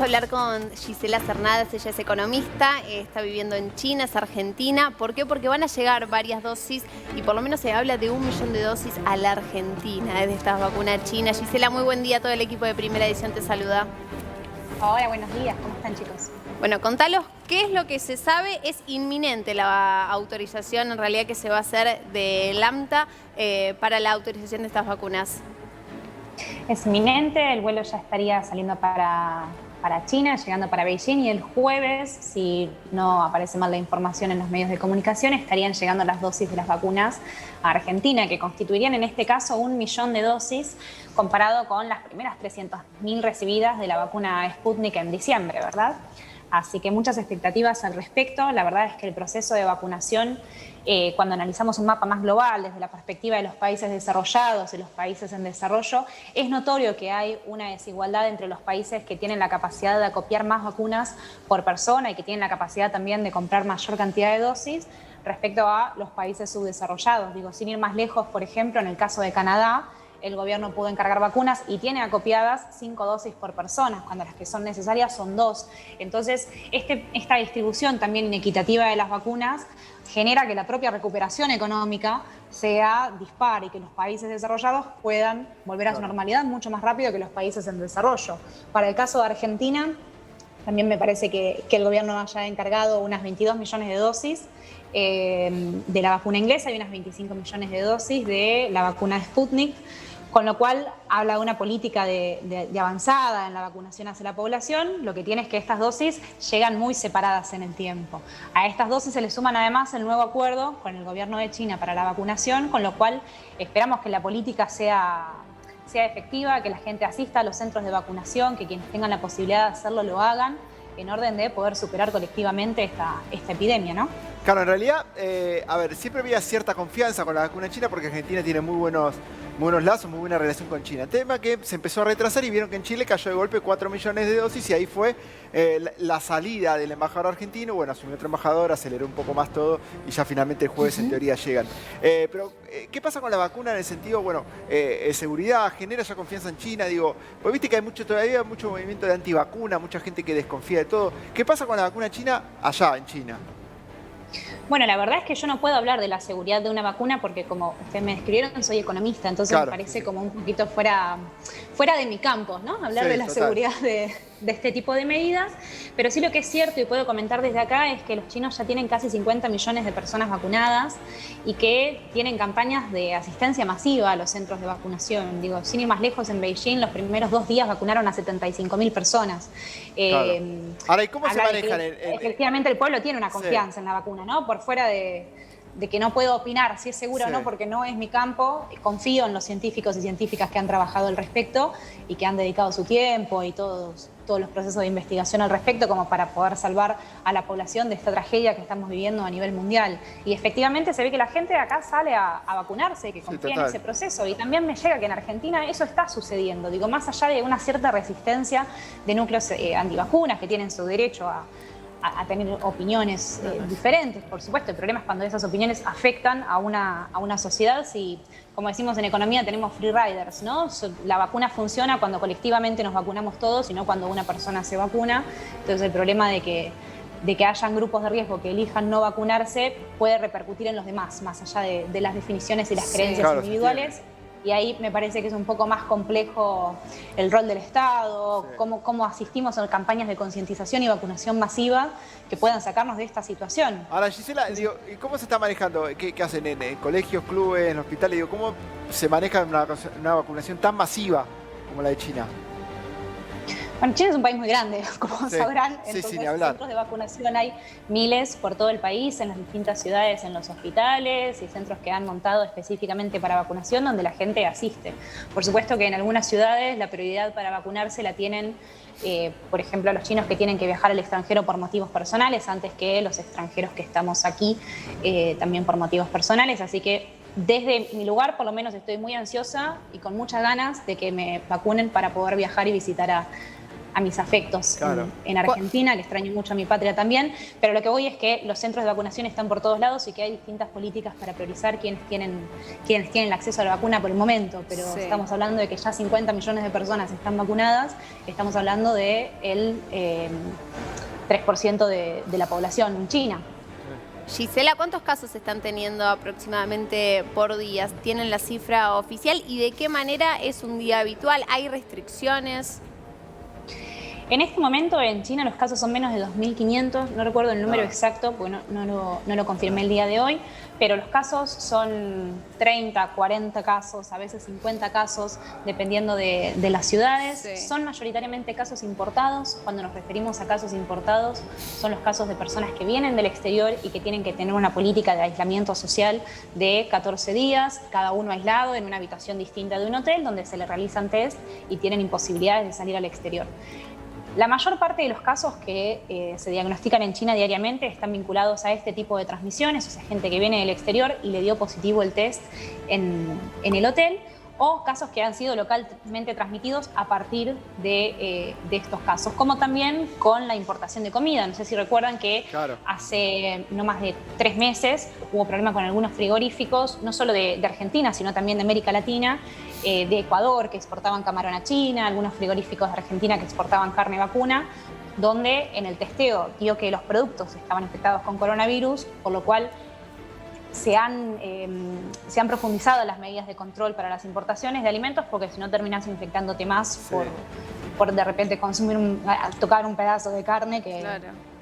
Hablar con Gisela Cernadas, ella es economista, está viviendo en China, es argentina. ¿Por qué? Porque van a llegar varias dosis y por lo menos se habla de 1 millón de dosis a la Argentina de estas vacunas chinas. Gisela, muy buen día, todo el equipo de Primera Edición te saluda. Hola, buenos días, ¿cómo están, chicos? Bueno, contalos qué es lo que se sabe. Es inminente la autorización en realidad que se va a hacer de AMTA para la autorización de estas vacunas. Es inminente, el vuelo ya estaría saliendo para China, llegando para Beijing, y el jueves, si no aparece mal la información en los medios de comunicación, estarían llegando las dosis de las vacunas a Argentina, que constituirían en este caso 1 millón de dosis, comparado con las primeras 300.000 recibidas de la vacuna Sputnik en diciembre, ¿verdad? Así que muchas expectativas al respecto. La verdad es que el proceso de vacunación, cuando analizamos un mapa más global desde la perspectiva de los países desarrollados y los países en desarrollo, es notorio que hay una desigualdad entre los países que tienen la capacidad de acopiar más vacunas por persona y que tienen la capacidad también de comprar mayor cantidad de dosis respecto a los países subdesarrollados. Digo, sin ir más lejos, por ejemplo, en el caso de Canadá, el gobierno pudo encargar vacunas y tiene acopiadas 5 dosis por persona, cuando las que son necesarias son 2. Entonces, esta distribución también inequitativa de las vacunas genera que la propia recuperación económica sea dispar y que los países desarrollados puedan volver a su normalidad mucho más rápido que los países en desarrollo. Para el caso de Argentina, también me parece que el gobierno haya encargado unas 22 millones de dosis de la vacuna inglesa y unas 25 millones de dosis de la vacuna Sputnik, con lo cual habla de una política de avanzada en la vacunación hacia la población. Lo que tiene es que estas dosis llegan muy separadas en el tiempo. A estas dosis se le suman además el nuevo acuerdo con el gobierno de China para la vacunación, con lo cual esperamos que la política sea efectiva, que la gente asista a los centros de vacunación, que quienes tengan la posibilidad de hacerlo lo hagan, en orden de poder superar colectivamente esta epidemia, ¿no? Claro, en realidad, a ver, siempre había cierta confianza con la vacuna china porque Argentina tiene muy buenos lazos, muy buena relación con China. El tema que se empezó a retrasar y vieron que en Chile cayó de golpe 4 millones de dosis y ahí fue la salida del embajador argentino. Bueno, asumió otro embajador, aceleró un poco más todo y ya finalmente el jueves en teoría llegan. Pero, ¿qué pasa con la vacuna en el sentido, bueno, seguridad, genera ya confianza en China? Digo, pues viste que hay todavía mucho movimiento de antivacuna, mucha gente que desconfía de todo. ¿Qué pasa con la vacuna china allá en China? Bueno, la verdad es que yo no puedo hablar de la seguridad de una vacuna porque, como ustedes me describieron, soy economista, entonces claro, me parece como un poquito fuera de mi campo, ¿no? Hablar de la seguridad de este tipo de medidas. Pero sí, lo que es cierto y puedo comentar desde acá es que los chinos ya tienen casi 50 millones de personas vacunadas y que tienen campañas de asistencia masiva a los centros de vacunación. Digo, sin ir más lejos, en Beijing los primeros 2 días vacunaron a 75.000 personas. Claro. Ahora, ¿y cómo se manejan? Efectivamente, el pueblo tiene una confianza en la vacuna, ¿no? Por fuera de que no puedo opinar si es seguro o no, porque no es mi campo, confío en los científicos y científicas que han trabajado al respecto y que han dedicado su tiempo y todos los procesos de investigación al respecto como para poder salvar a la población de esta tragedia que estamos viviendo a nivel mundial. Y efectivamente se ve que la gente de acá sale a vacunarse, que confía en ese proceso. Y también me llega que en Argentina eso está sucediendo. Digo, más allá de una cierta resistencia de núcleos antivacunas que tienen su derecho a tener opiniones diferentes, por supuesto. El problema es cuando esas opiniones afectan a una sociedad. Si, como decimos en economía, tenemos free riders, ¿no? La vacuna funciona cuando colectivamente nos vacunamos todos y no cuando una persona se vacuna. Entonces el problema de que hayan grupos de riesgo que elijan no vacunarse puede repercutir en los demás, más allá de las definiciones y las creencias individuales. Y ahí me parece que es un poco más complejo el rol del Estado, cómo asistimos a campañas de concientización y vacunación masiva que puedan sacarnos de esta situación. Ahora, Gisela, digo, ¿cómo se está manejando? ¿Qué hacen en colegios, clubes, en hospitales? Digo, ¿cómo se maneja una vacunación tan masiva como la de China? Bueno, China es un país muy grande, como sabrán, entonces centros de vacunación hay miles por todo el país, en las distintas ciudades, en los hospitales y centros que han montado específicamente para vacunación donde la gente asiste. Por supuesto que en algunas ciudades la prioridad para vacunarse la tienen, por ejemplo, los chinos que tienen que viajar al extranjero por motivos personales antes que los extranjeros que estamos aquí también por motivos personales, así que desde mi lugar, por lo menos, estoy muy ansiosa y con muchas ganas de que me vacunen para poder viajar y visitar a mis afectos Claro. en Argentina, que extraño mucho a mi patria también, pero lo que voy es que los centros de vacunación están por todos lados y que hay distintas políticas para priorizar quienes tienen el acceso a la vacuna por el momento, pero Sí. estamos hablando de que ya 50 millones de personas están vacunadas, estamos hablando del 3% de la población en China. Gisela, ¿cuántos casos están teniendo aproximadamente por día? ¿Tienen la cifra oficial? ¿Y de qué manera es un día habitual? ¿Hay restricciones? En este momento en China los casos son menos de 2.500, no recuerdo el número exacto porque no lo confirmé el día de hoy, pero los casos son 30, 40 casos, a veces 50 casos, dependiendo de las ciudades. Sí. Son mayoritariamente casos importados. Cuando nos referimos a casos importados, son los casos de personas que vienen del exterior y que tienen que tener una política de aislamiento social de 14 días, cada uno aislado en una habitación distinta de un hotel, donde se le realizan test y tienen imposibilidades de salir al exterior. La mayor parte de los casos que se diagnostican en China diariamente están vinculados a este tipo de transmisiones, o sea, gente que viene del exterior y le dio positivo el test en el hotel, o casos que han sido localmente transmitidos a partir de estos casos, como también con la importación de comida. No sé si recuerdan que Claro. hace no más de 3 meses hubo problema con algunos frigoríficos, no solo de Argentina, sino también de América Latina, de Ecuador, que exportaban camarón a China, algunos frigoríficos de Argentina que exportaban carne vacuna, donde en el testeo dio que los productos estaban infectados con coronavirus, por lo cual se han profundizado las medidas de control para las importaciones de alimentos, porque si no terminas infectándote más Sí. por de repente consumir tocar un pedazo de carne que...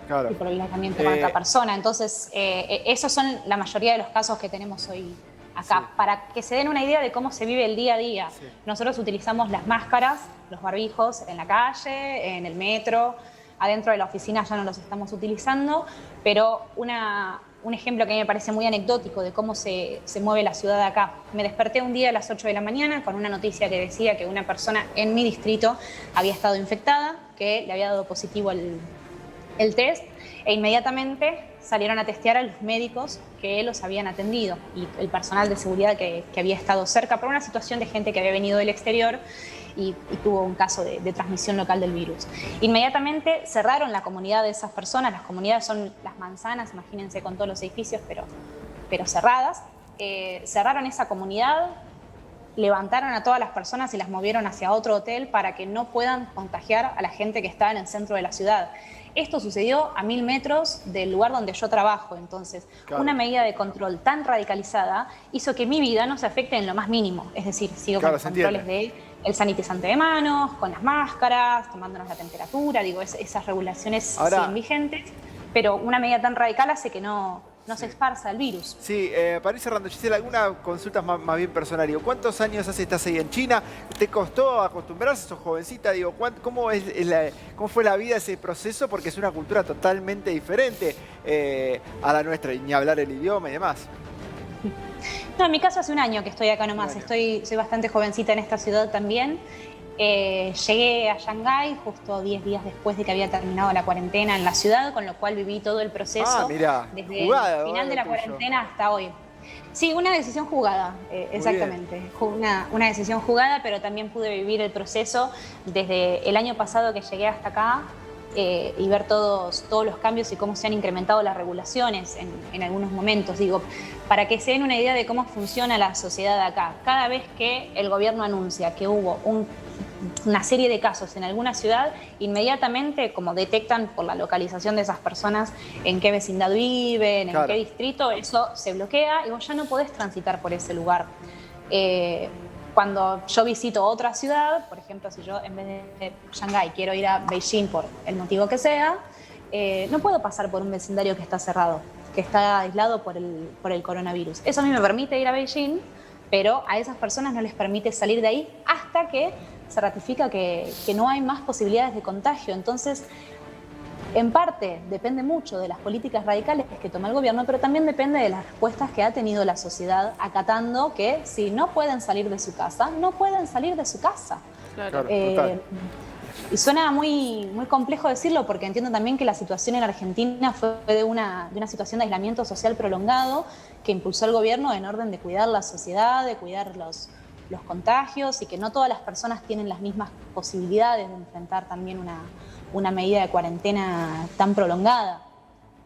Claro. Y por el aislamiento con otra persona. Entonces, esos son la mayoría de los casos que tenemos hoy acá. Sí. Para que se den una idea de cómo se vive el día a día, Sí. nosotros utilizamos las máscaras, los barbijos en la calle, en el metro, adentro de la oficina ya no los estamos utilizando, pero un ejemplo que a mí me parece muy anecdótico de cómo se mueve la ciudad de acá. Me desperté un día a las 8 de la mañana con una noticia que decía que una persona en mi distrito había estado infectada, que le había dado positivo el test, e inmediatamente salieron a testear a los médicos que los habían atendido y el personal de seguridad que había estado cerca por una situación de gente que había venido del exterior y tuvo un caso de transmisión local del virus. Inmediatamente cerraron la comunidad de esas personas. Las comunidades son las manzanas, imagínense, con todos los edificios, pero cerradas. Cerraron esa comunidad, levantaron a todas las personas y las movieron hacia otro hotel para que no puedan contagiar a la gente que está en el centro de la ciudad. Esto sucedió a 1000 metros del lugar donde yo trabajo, entonces Claro. una medida de control tan radicalizada hizo que mi vida no se afecte en lo más mínimo, es decir, sigo Claro, con los se controles entiende. del sanitizante de manos, con las máscaras, tomándonos la temperatura, digo, esas regulaciones Ahora- siguen vigentes, pero una medida tan radical hace que no se esparza el virus. Sí, para ir cerrando, Gisela, alguna consulta más bien personal. Digo, ¿cuántos años hace estás ahí en China? ¿Te costó acostumbrarse? ¿Sos jovencita? Digo, ¿cómo fue la vida ese proceso? Porque es una cultura totalmente diferente a la nuestra, y ni hablar el idioma y demás. No, en mi caso hace un año que estoy acá nomás, Un año. soy bastante jovencita en esta ciudad también. Llegué a Shanghái justo 10 días después de que había terminado la cuarentena en la ciudad, con lo cual viví todo el proceso Mirá, desde jugada, el final de la tuyo. cuarentena hasta hoy. Sí, una decisión jugada, exactamente. Una decisión jugada, pero también pude vivir el proceso desde el año pasado que llegué hasta acá y ver todos los cambios y cómo se han incrementado las regulaciones en algunos momentos. Digo, para que se den una idea de cómo funciona la sociedad acá, cada vez que el gobierno anuncia que hubo una serie de casos en alguna ciudad, inmediatamente, como detectan por la localización de esas personas en qué vecindad viven, Claro. en qué distrito, eso se bloquea y vos ya no podés transitar por ese lugar. Cuando yo visito otra ciudad, por ejemplo, si yo en vez de Shanghái quiero ir a Beijing por el motivo que sea, no puedo pasar por un vecindario que está cerrado, que está aislado por el coronavirus. Eso a mí me permite ir a Beijing, pero a esas personas no les permite salir de ahí hasta que se ratifica que no hay más posibilidades de contagio. Entonces, en parte depende mucho de las políticas radicales que toma el gobierno, pero también depende de las respuestas que ha tenido la sociedad acatando que si no pueden salir de su casa, no pueden salir de su casa. Claro, total. Y suena muy complejo decirlo porque entiendo también que la situación en Argentina fue de una situación de aislamiento social prolongado que impulsó el gobierno en orden de cuidar la sociedad, de cuidar los contagios y que no todas las personas tienen las mismas posibilidades de enfrentar también una medida de cuarentena tan prolongada,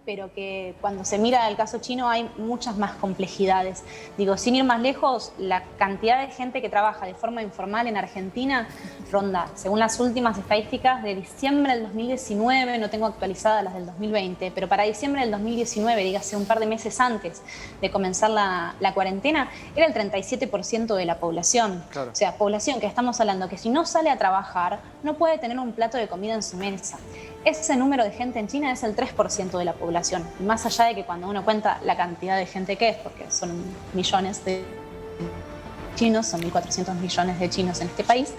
pero que cuando se mira el caso chino hay muchas más complejidades. Digo, sin ir más lejos, la cantidad de gente que trabaja de forma informal en Argentina ronda, según las últimas estadísticas, de diciembre del 2019, no tengo actualizadas las del 2020, pero para diciembre del 2019, dígase un par de meses antes de comenzar la cuarentena, era el 37% de la población. Claro. O sea, población que estamos hablando que si no sale a trabajar, no puede tener un plato de comida en su mesa. Ese número de gente en China es el 3% de la población. Y más allá de que cuando uno cuenta la cantidad de gente que es, porque son millones de chinos, son 1.400 millones de chinos en este país,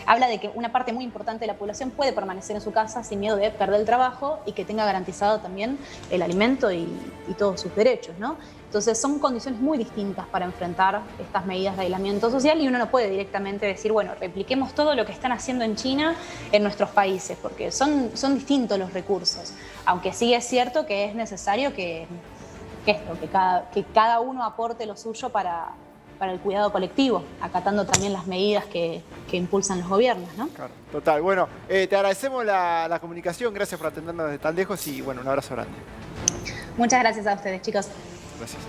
habla de que una parte muy importante de la población puede permanecer en su casa sin miedo de perder el trabajo y que tenga garantizado también el alimento y todos sus derechos, ¿no? Entonces son condiciones muy distintas para enfrentar estas medidas de aislamiento social y uno no puede directamente decir, bueno, repliquemos todo lo que están haciendo en China en nuestros países, porque son distintos los recursos, aunque sí es cierto que es necesario que cada uno aporte lo suyo para el cuidado colectivo, acatando también las medidas que impulsan los gobiernos, ¿no? Claro, total. Bueno, te agradecemos la comunicación, gracias por atendernos desde tan lejos y bueno, un abrazo grande. Muchas gracias a ustedes, chicos. Gracias.